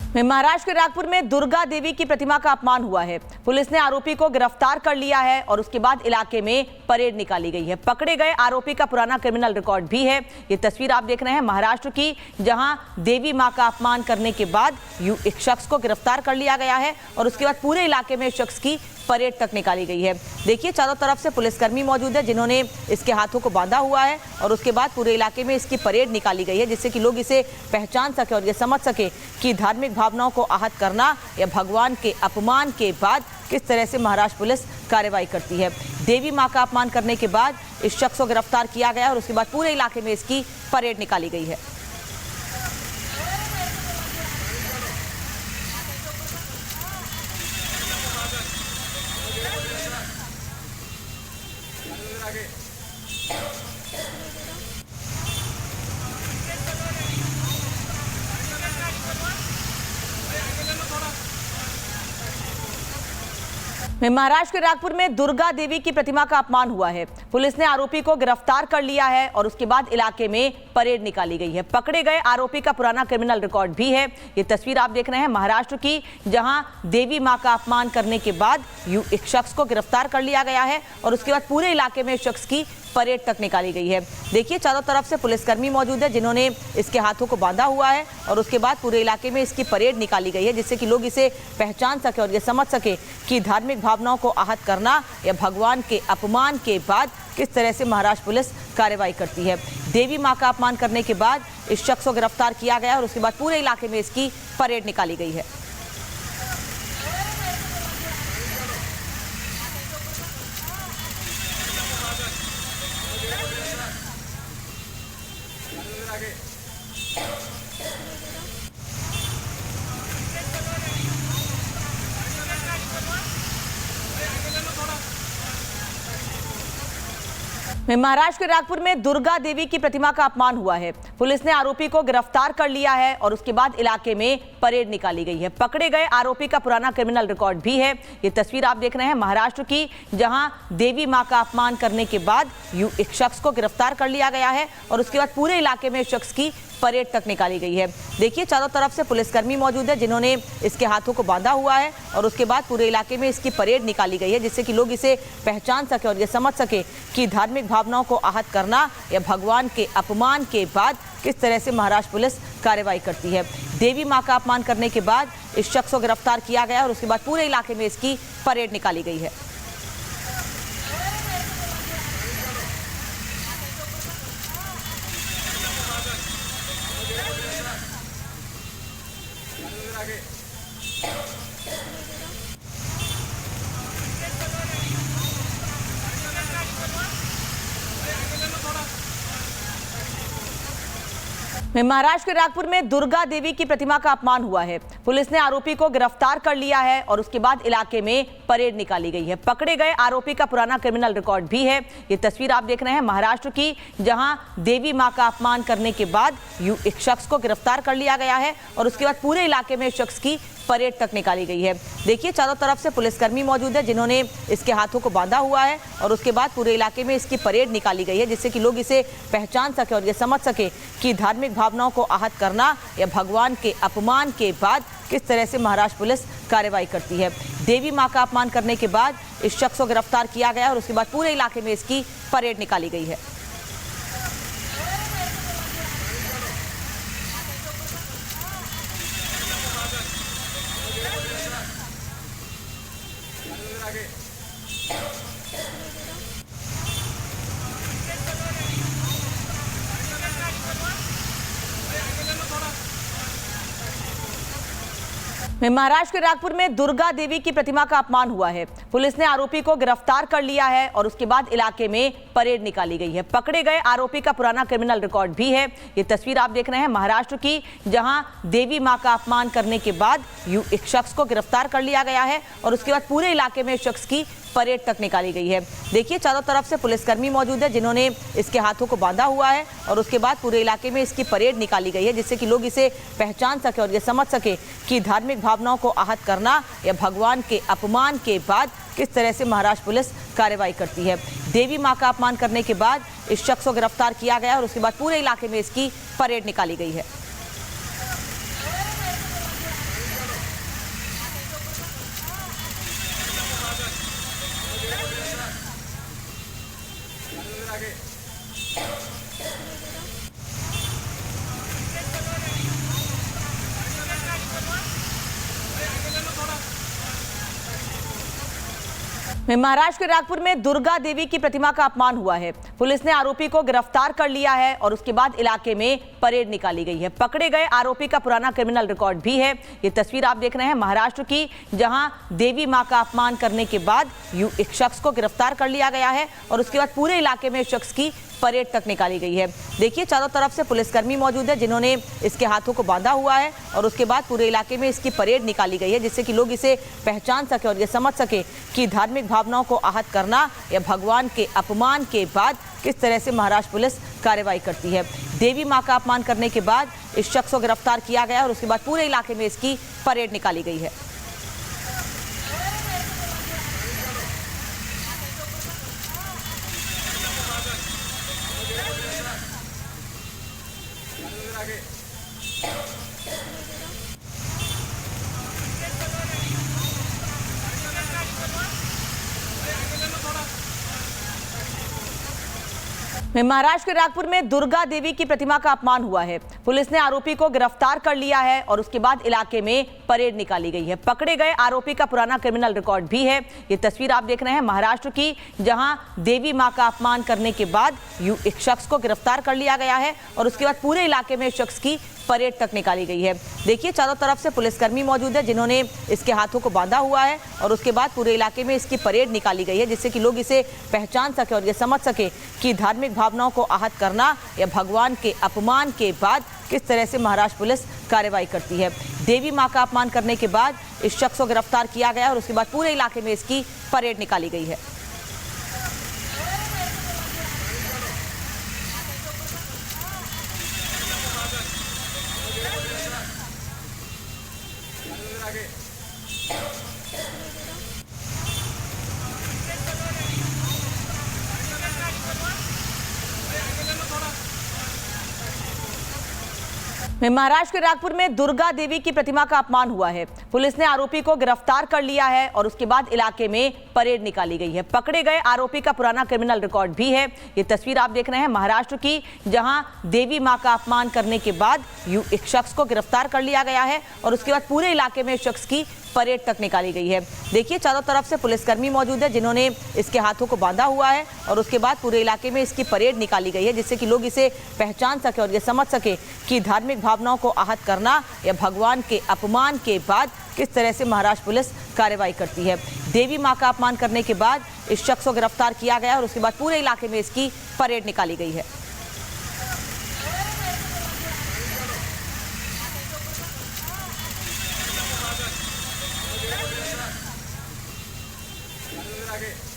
महाराष्ट्र के नागपुर में दुर्गा देवी की प्रतिमा का अपमान हुआ है। पुलिस ने आरोपी को गिरफ्तार कर लिया है और उसके बाद इलाके में परेड निकाली गई है। पकड़े गए आरोपी का पुराना क्रिमिनल रिकॉर्ड भी है। ये तस्वीर आप देख रहे हैं महाराष्ट्र की, जहां देवी मां का अपमान करने के बाद एक शख्स को गिरफ्तार कर लिया गया है और उसके बाद पूरे इलाके में शख्स की परेड तक निकाली गई है। देखिए, चारों तरफ से पुलिसकर्मी मौजूद है जिन्होंने इसके हाथों को बांधा हुआ है और उसके बाद पूरे इलाके में इसकी परेड निकाली गई है, जिससे कि लोग इसे पहचान सके और ये समझ सके कि धार्मिक भावनाओं को आहत करना या भगवान के अपमान के बाद किस तरह से महाराष्ट्र पुलिस कार्रवाई करती है। देवी मां का अपमान करने के बाद इस शख्स को गिरफ्तार किया गया और उसके बाद पूरे इलाके में इसकी परेड निकाली गई है। महाराष्ट्र के नागपुर में दुर्गा देवी की प्रतिमा का अपमान हुआ है। पुलिस ने आरोपी को गिरफ्तार कर लिया है और उसके बाद इलाके में परेड निकाली गई है। पकड़े गए आरोपी का पुराना क्रिमिनल रिकॉर्ड भी है। ये तस्वीर आप देख रहे हैं महाराष्ट्र की, जहां देवी मां का अपमान करने के बाद एक शख्स को गिरफ्तार कर लिया गया है और उसके बाद पूरे इलाके में शख्स की परेड तक निकाली गई है। देखिए, चारों तरफ से पुलिसकर्मी मौजूद है जिन्होंने इसके हाथों को बांधा हुआ है और उसके बाद पूरे इलाके में इसकी परेड निकाली गई है, जिससे कि लोग इसे पहचान सके और ये समझ सके कि धार्मिक भावनाओं को आहत करना या भगवान के अपमान के बाद किस तरह से महाराष्ट्र पुलिस कार्रवाई करती है। देवी मां का अपमान करने के बाद इस शख्स को गिरफ्तार किया गया और उसके बाद पूरे इलाके में इसकी परेड निकाली गई है। महाराष्ट्र के नागपुर में दुर्गा देवी की प्रतिमा का अपमान हुआ है। पुलिस ने आरोपी को गिरफ्तार कर लिया है और उसके बाद इलाके में परेड निकाली गई है। पकड़े गए आरोपी का पुराना क्रिमिनल रिकॉर्ड भी है। ये तस्वीर आप देख रहे हैं महाराष्ट्र की, जहां देवी मां का अपमान करने के बाद एक शख्स को गिरफ्तार कर लिया गया है और उसके बाद पूरे इलाके में शख्स की परेड तक निकाली गई है। देखिए, चारों तरफ से पुलिसकर्मी मौजूद है जिन्होंने इसके हाथों को बांधा हुआ है और उसके बाद पूरे इलाके में इसकी परेड निकाली गई है, जिससे कि लोग इसे पहचान सके और ये समझ सके कि धार्मिक भावनाओं को आहत करना या भगवान के अपमान के बाद किस तरह से महाराष्ट्र पुलिस कार्रवाई करती है। देवी मां का अपमान करने के बाद इस शख्स को गिरफ्तार किया गया और उसके बाद पूरे इलाके में इसकी परेड निकाली गई है। महाराष्ट्र के नागपुर में दुर्गा देवी की प्रतिमा का अपमान हुआ है। पुलिस ने आरोपी को गिरफ्तार कर लिया है और उसके बाद इलाके में परेड निकाली गई है। पकड़े गए आरोपी का पुराना क्रिमिनल रिकॉर्ड भी है। ये तस्वीर आप देख रहे हैं महाराष्ट्र की, जहां देवी मां का अपमान करने के बाद एक शख्स को गिरफ्तार कर लिया गया है और उसके बाद पूरे इलाके में शख्स की परेड तक निकाली गई है। देखिए, चारों तरफ से पुलिसकर्मी मौजूद है जिन्होंने इसके हाथों को बांधा हुआ है और उसके बाद पूरे इलाके में इसकी परेड निकाली गई है, जिससे कि लोग इसे पहचान सके और ये समझ सके कि धार्मिक भावनाओं को आहत करना या भगवान के अपमान के बाद किस तरह से महाराष्ट्र पुलिस कार्रवाई करती है। देवी मां का अपमान करने के बाद इस शख्स को गिरफ्तार किया गया और उसके बाद पूरे इलाके में इसकी परेड निकाली गई है। महाराष्ट्र के नागपुर में दुर्गा देवी की प्रतिमा का अपमान हुआ है। पुलिस ने आरोपी को गिरफ्तार कर लिया है और उसके बाद इलाके में परेड निकाली गई है। पकड़े गए आरोपी का पुराना क्रिमिनल रिकॉर्ड भी है। ये तस्वीर आप देख रहे हैं महाराष्ट्र की, जहां देवी मां का अपमान करने के बाद एक शख्स को गिरफ्तार कर लिया गया है और उसके बाद पूरे इलाके में शख्स की परेड तक निकाली गई है। देखिए, चारों तरफ से पुलिसकर्मी मौजूद है जिन्होंने इसके हाथों को बांधा हुआ है और उसके बाद पूरे इलाके में इसकी परेड निकाली गई है, जिससे कि लोग इसे पहचान सके और ये समझ सके कि धार्मिक भावनाओं को आहत करना या भगवान के अपमान के बाद किस तरह से महाराष्ट्र पुलिस कार्रवाई करती है। देवी मां का अपमान करने के बाद इस शख्स को गिरफ्तार किया गया और उसके बाद पूरे इलाके में इसकी परेड निकाली गई है। महाराष्ट्र के नागपुर में दुर्गा देवी की प्रतिमा का अपमान हुआ है। पुलिस ने आरोपी को गिरफ्तार कर लिया है और उसके बाद इलाके में परेड निकाली गई है। पकड़े गए आरोपी का पुराना क्रिमिनल रिकॉर्ड भी है। ये तस्वीर आप देख रहे हैं महाराष्ट्र की, जहां देवी मां का अपमान करने के बाद एक शख्स को गिरफ्तार कर लिया गया है और उसके बाद पूरे इलाके में शख्स की परेड तक निकाली गई है। देखिए, चारों तरफ से पुलिसकर्मी मौजूद है जिन्होंने इसके हाथों को बांधा हुआ है और उसके बाद पूरे इलाके में इसकी परेड निकाली गई है, जिससे कि लोग इसे पहचान सके और ये समझ सके कि धार्मिक भावनाओं को आहत करना या भगवान के अपमान के बाद किस तरह से महाराष्ट्र पुलिस कार्रवाई करती है। देवी मां का अपमान करने के बाद इस शख्स को गिरफ्तार किया गया और उसके बाद पूरे इलाके में इसकी परेड निकाली गई है। महाराष्ट्र के नागपुर में दुर्गा देवी की प्रतिमा का अपमान हुआ है। पुलिस ने आरोपी को गिरफ्तार कर लिया है और उसके बाद इलाके में परेड निकाली गई है। पकड़े गए आरोपी का पुराना क्रिमिनल रिकॉर्ड भी है। ये तस्वीर आप देख रहे हैं महाराष्ट्र की, जहां देवी मां का अपमान करने के बाद एक शख्स को गिरफ्तार कर लिया गया है और उसके बाद पूरे इलाके में शख्स की परेड तक निकाली गई है। देखिए, चारों तरफ से पुलिसकर्मी मौजूद है जिन्होंने इसके हाथों को बांधा हुआ है और उसके बाद पूरे इलाके में इसकी परेड निकाली गई है, जिससे कि लोग इसे पहचान सके और ये समझ सके कि धार्मिक भावनाओं को आहत करना या भगवान के अपमान के बाद किस तरह से महाराष्ट्र पुलिस कार्रवाई करती है। देवी मां का अपमान करने के बाद इस शख्स को गिरफ्तार किया गया और उसके बाद पूरे इलाके में इसकी परेड निकाली गई है। महाराष्ट्र के नागपुर में दुर्गा देवी की प्रतिमा का अपमान हुआ है। पुलिस ने आरोपी को गिरफ्तार कर लिया है और उसके बाद इलाके में परेड निकाली गई है। पकड़े गए आरोपी का पुराना क्रिमिनल रिकॉर्ड भी है। ये तस्वीर आप देख रहे हैं महाराष्ट्र की, जहां देवी मां का अपमान करने के बाद एक शख्स को गिरफ्तार कर लिया गया है और उसके बाद पूरे इलाके में शख्स की परेड तक निकाली गई है। देखिए, चारों तरफ से पुलिसकर्मी मौजूद है जिन्होंने इसके हाथों को बांधा हुआ है और उसके बाद पूरे इलाके में इसकी परेड निकाली गई है, जिससे कि लोग इसे पहचान सके और ये समझ सके कि धार्मिक भावनाओं को आहत करना या भगवान के अपमान के बाद किस तरह से महाराष्ट्र पुलिस कार्रवाई करती है। देवी मां का अपमान करने के बाद इस शख्स को गिरफ्तार किया गया और उसके बाद पूरे इलाके में इसकी परेड निकाली गई है। आगे